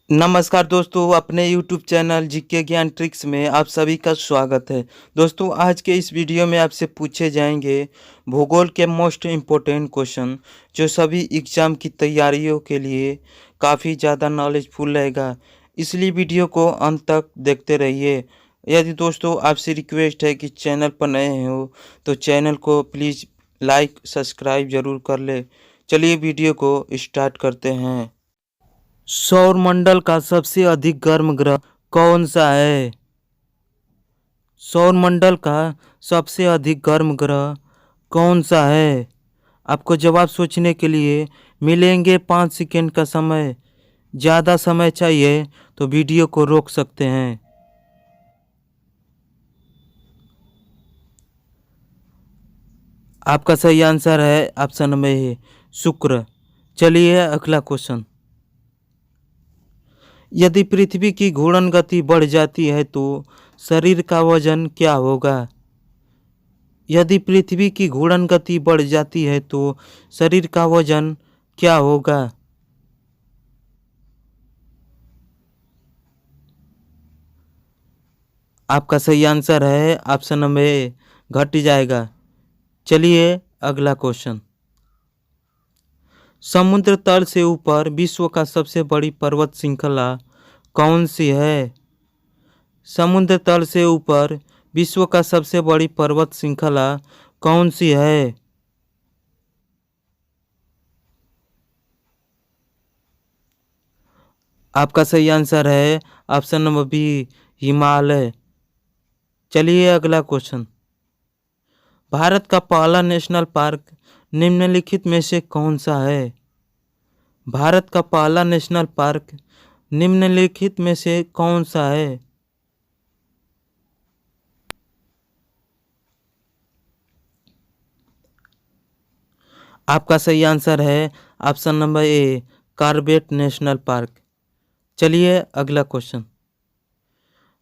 नमस्कार दोस्तों, अपने YouTube चैनल जीके ज्ञान ट्रिक्स में आप सभी का स्वागत है। दोस्तों, आज के इस वीडियो में आपसे पूछे जाएंगे भूगोल के मोस्ट इम्पोर्टेंट क्वेश्चन, जो सभी एग्ज़ाम की तैयारियों के लिए काफ़ी ज़्यादा नॉलेजफुल रहेगा। इसलिए वीडियो को अंत तक देखते रहिए। यदि दोस्तों आपसे रिक्वेस्ट है कि चैनल पर नए हो तो चैनल को प्लीज़ लाइक सब्सक्राइब ज़रूर कर ले। चलिए वीडियो को स्टार्ट करते हैं। सौरमंडल का सबसे अधिक गर्म ग्रह कौन सा है? सौरमंडल का सबसे अधिक गर्म ग्रह कौन सा है? आपको जवाब सोचने के लिए मिलेंगे 5 सेकंड का समय। ज़्यादा समय चाहिए तो वीडियो को रोक सकते हैं। आपका सही आंसर है ऑप्शन नंबर ए, शुक्र। चलिए अगला क्वेश्चन। यदि पृथ्वी की घूर्णन गति बढ़ जाती है तो शरीर का वजन क्या होगा? यदि पृथ्वी की घूर्णन गति बढ़ जाती है तो शरीर का वजन क्या होगा? आपका सही आंसर है ऑप्शन नंबर ए, घट जाएगा। चलिए अगला क्वेश्चन। समुद्र तल से ऊपर विश्व का सबसे बड़ी पर्वत श्रृंखला कौन सी है? समुद्र तल से ऊपर विश्व का सबसे बड़ी पर्वत श्रृंखला कौन सी है? आपका सही आंसर है ऑप्शन नंबर बी, हिमालय। चलिए अगला क्वेश्चन। भारत का पहला नेशनल पार्क निम्नलिखित में से कौन सा है? भारत का पहला नेशनल पार्क निम्नलिखित में से कौन सा है? आपका सही आंसर है option number A, Corbett national park. चलिए अगला क्वेश्चन।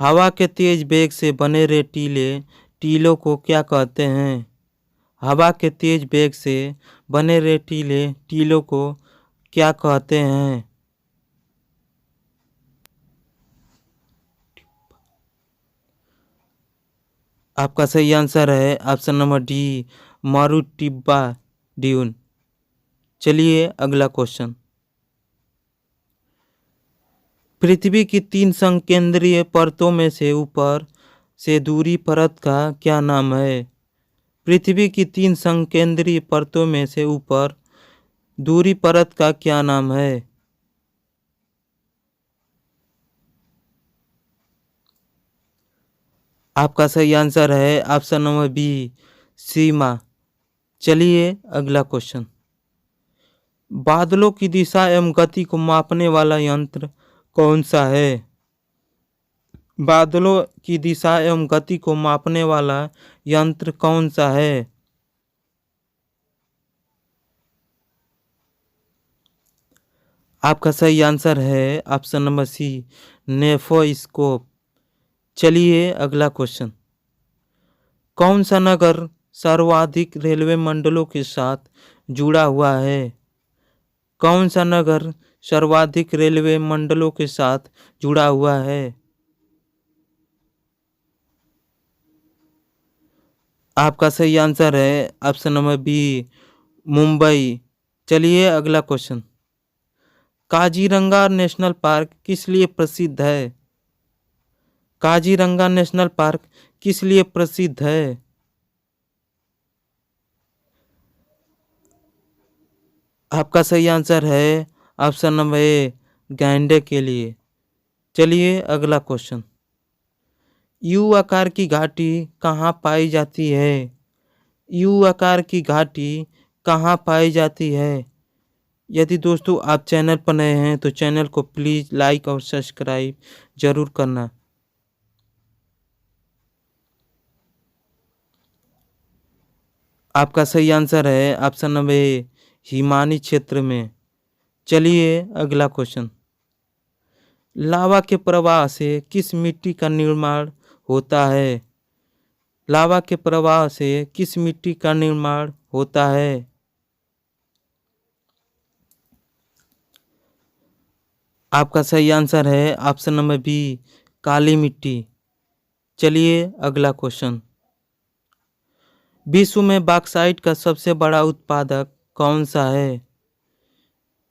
हवा के तेज वेग से बने रेतीले टीलों को क्या कहते हैं? हवा के तेज वेग से बने रेतीले टीलों को क्या कहते हैं? आपका सही आंसर है ऑप्शन नंबर डी, मारुटिब्बा ड्यून। चलिए अगला क्वेश्चन। पृथ्वी की 3 संकेंद्रीय परतों में से ऊपर से दूरी परत का क्या नाम है? पृथ्वी की 3 संकेंद्रीय परतों में से ऊपर दूरी परत का क्या नाम है? आपका सही आंसर है ऑप्शन नंबर बी, सीमा। चलिए अगला क्वेश्चन। बादलों की दिशा एवं गति को मापने वाला यंत्र कौन सा है? बादलों की दिशा एवं गति को मापने वाला यंत्र कौन सा है? आपका सही आंसर है ऑप्शन नंबर सी, नेफोस्कोप। चलिए अगला क्वेश्चन। कौन सा नगर सर्वाधिक रेलवे मंडलों के साथ जुड़ा हुआ है? कौन सा नगर सर्वाधिक रेलवे मंडलों के साथ जुड़ा हुआ है? आपका सही आंसर है ऑप्शन नंबर बी, मुंबई। चलिए अगला क्वेश्चन। काजीरंगा नेशनल पार्क किस लिए प्रसिद्ध है? काजीरंगा नेशनल पार्क किस लिए प्रसिद्ध है? आपका सही आंसर है ऑप्शन नंबर ए, गैंडे के लिए। चलिए अगला क्वेश्चन। यू आकार की घाटी कहाँ पाई जाती है? यू आकार की घाटी कहाँ पाई जाती है? यदि दोस्तों आप चैनल पर नए हैं तो चैनल को प्लीज़ लाइक और सब्सक्राइब ज़रूर करना। आपका सही आंसर है ऑप्शन नंबर ए, हिमानी क्षेत्र में। चलिए अगला क्वेश्चन। लावा के प्रवाह से किस मिट्टी का निर्माण होता है? लावा के प्रवाह से किस मिट्टी का निर्माण होता है? आपका सही आंसर है ऑप्शन नंबर बी, काली मिट्टी। चलिए अगला क्वेश्चन। विश्व में बॉक्साइट का सबसे बड़ा उत्पादक कौन सा है?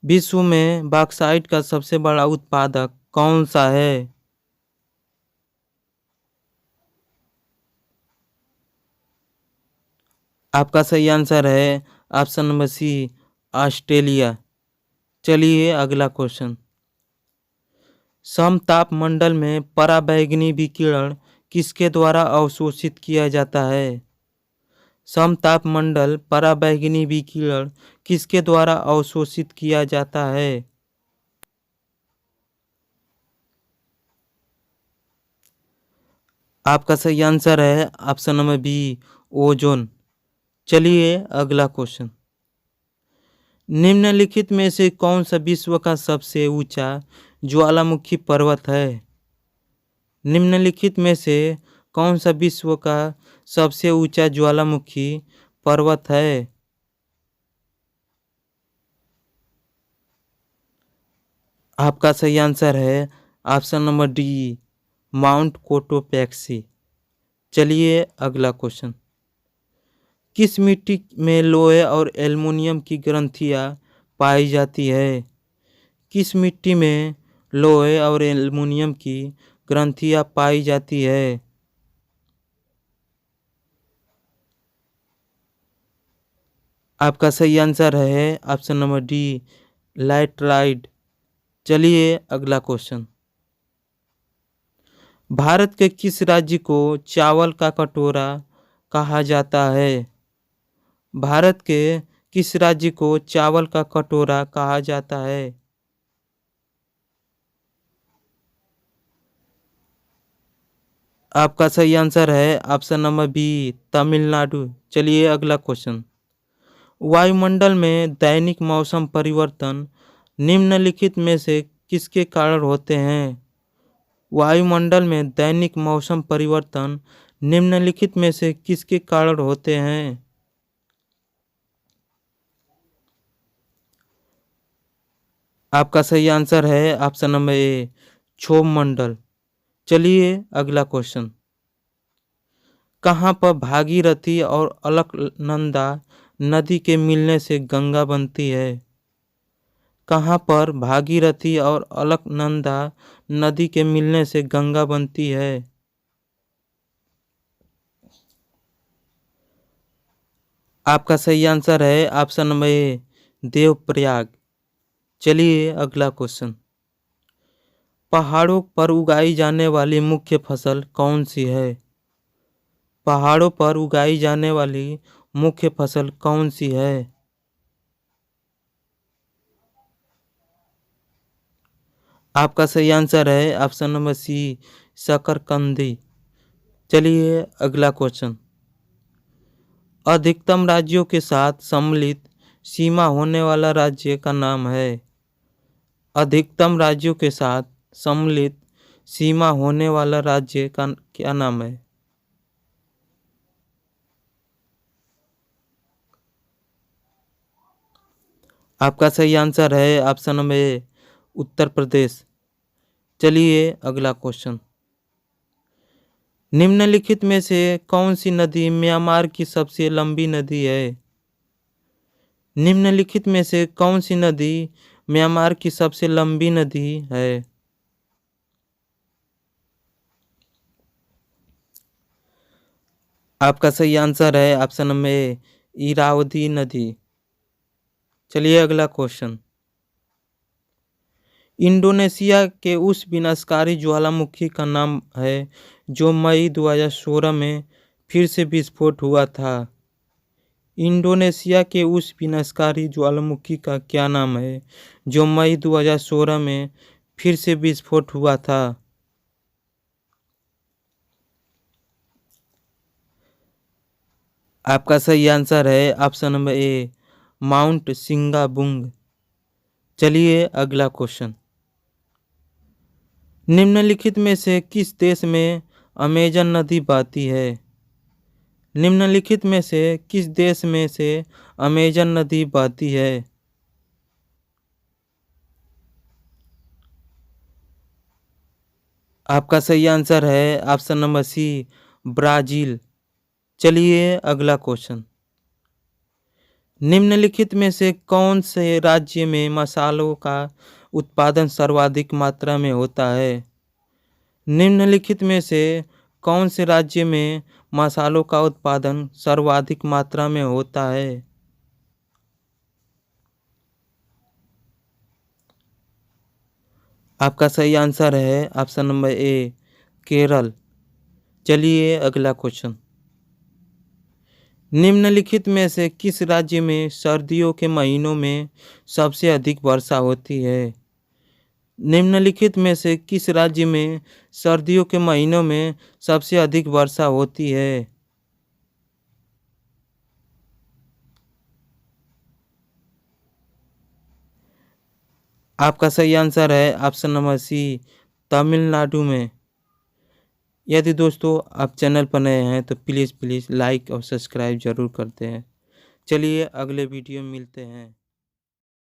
विश्व में बॉक्साइट का सबसे बड़ा उत्पादक कौन सा है? आपका सही आंसर है ऑप्शन नंबर सी, ऑस्ट्रेलिया। चलिए अगला क्वेश्चन। समतापमंडल में पराबैंगनी विकिरण किसके द्वारा अवशोषित किया जाता है? समतापमंडल पराबैंगनी विकिरण किसके द्वारा अवशोषित किया जाता है? आपका सही आंसर है ऑप्शन नंबर बी, ओजोन। चलिए अगला क्वेश्चन। निम्नलिखित में से कौन सा विश्व का सबसे ऊंचा ज्वालामुखी पर्वत है? निम्नलिखित में से कौन सा विश्व का सबसे ऊंचा ज्वालामुखी पर्वत है? आपका सही आंसर है option number D, mount Cotopaxi. चलिए अगला क्वेश्चन। किस मिट्टी में लोहे और एल्युमिनियम की ग्रंथियां पाई जाती है? किस मिट्टी में लोहे और एल्युमिनियम की ग्रंथियां पाई जाती है? आपका सही आंसर है ऑप्शन नंबर डी, लैटराइट। चलिए अगला क्वेश्चन। भारत के किस राज्य को चावल का कटोरा कहा जाता है? भारत के किस राज्य को चावल का कटोरा कहा जाता है? आपका सही आंसर है ऑप्शन नंबर बी, तमिलनाडु। चलिए अगला क्वेश्चन। वायुमंडल में दैनिक मौसम परिवर्तन निम्नलिखित में से किसके कारण होते हैं? वायुमंडल में दैनिक मौसम परिवर्तन निम्नलिखित में से किसके कारण होते हैं? आपका सही आंसर है ऑप्शन नंबर ए, क्षोभ मंडल। चलिए अगला क्वेश्चन। कहाँ पर भागीरथी और अलकनंदा नदी के मिलने से गंगा बनती है? कहाँ पर भागीरथी और अलकनंदा नदी के मिलने से गंगा बनती है? आपका सही आंसर है ऑप्शन नंबर ए, देवप्रयाग। चलिए अगला क्वेश्चन। पहाड़ों पर उगाई जाने वाली मुख्य फसल कौन सी है? पहाड़ों पर उगाई जाने वाली मुख्य फसल कौन सी है? आपका सही आंसर है ऑप्शन नंबर सी, शकरकंदी। चलिए अगला क्वेश्चन। अधिकतम राज्यों के साथ सम्मिलित सीमा होने वाला राज्य का नाम है? अधिकतम राज्यों के साथ सम्मिलित सीमा होने वाला राज्य का क्या नाम है? आपका सही आंसर है option number A, Uttar Pradesh. चलिए अगला क्वेश्चन। निम्नलिखित में से कौन सी नदी म्यांमार की सबसे लंबी नदी है? निम्नलिखित में से कौन सी नदी म्यांमार की सबसे लंबी नदी है? आपका सही आंसर है ऑप्शन नंबर ए, इरावदी नदी। चलिए अगला क्वेश्चन। इंडोनेशिया के उस विनाशकारी ज्वालामुखी का नाम है जो मई 2016 में फिर से विस्फोट हुआ था। इंडोनेशिया के उस विनाशकारी ज्वालामुखी का क्या नाम है जो मई 2016 में फिर से विस्फोट हुआ था? आपका सही आंसर है ऑप्शन नंबर ए, माउंट सिंगाबुंग। चलिए अगला क्वेश्चन। निम्नलिखित में से किस देश में अमेजन नदी बहती है? निम्नलिखित में से किस देश में से अमेजन नदी बहती है? आपका सही आंसर है ऑप्शन नंबर सी, ब्राज़ील। चलिए अगला क्वेश्चन। निम्नलिखित में से कौन से राज्य में मसालों का उत्पादन सर्वाधिक मात्रा में होता है? निम्नलिखित में से कौन से राज्य में मसालों का उत्पादन सर्वाधिक मात्रा में होता है? आपका सही आंसर है ऑप्शन नंबर ए, केरल। चलिए अगला क्वेश्चन। निम्नलिखित में से किस राज्य में सर्दियों के महीनों में सबसे अधिक वर्षा होती है? निम्नलिखित में से किस राज्य में सर्दियों के महीनों में सबसे अधिक वर्षा होती है? आपका सही आंसर है ऑप्शन नंबर सी, तमिलनाडु में। यदि दोस्तों आप चैनल पर नए हैं तो प्लीज़ लाइक और सब्सक्राइब ज़रूर करते हैं। चलिए अगले वीडियो में मिलते हैं।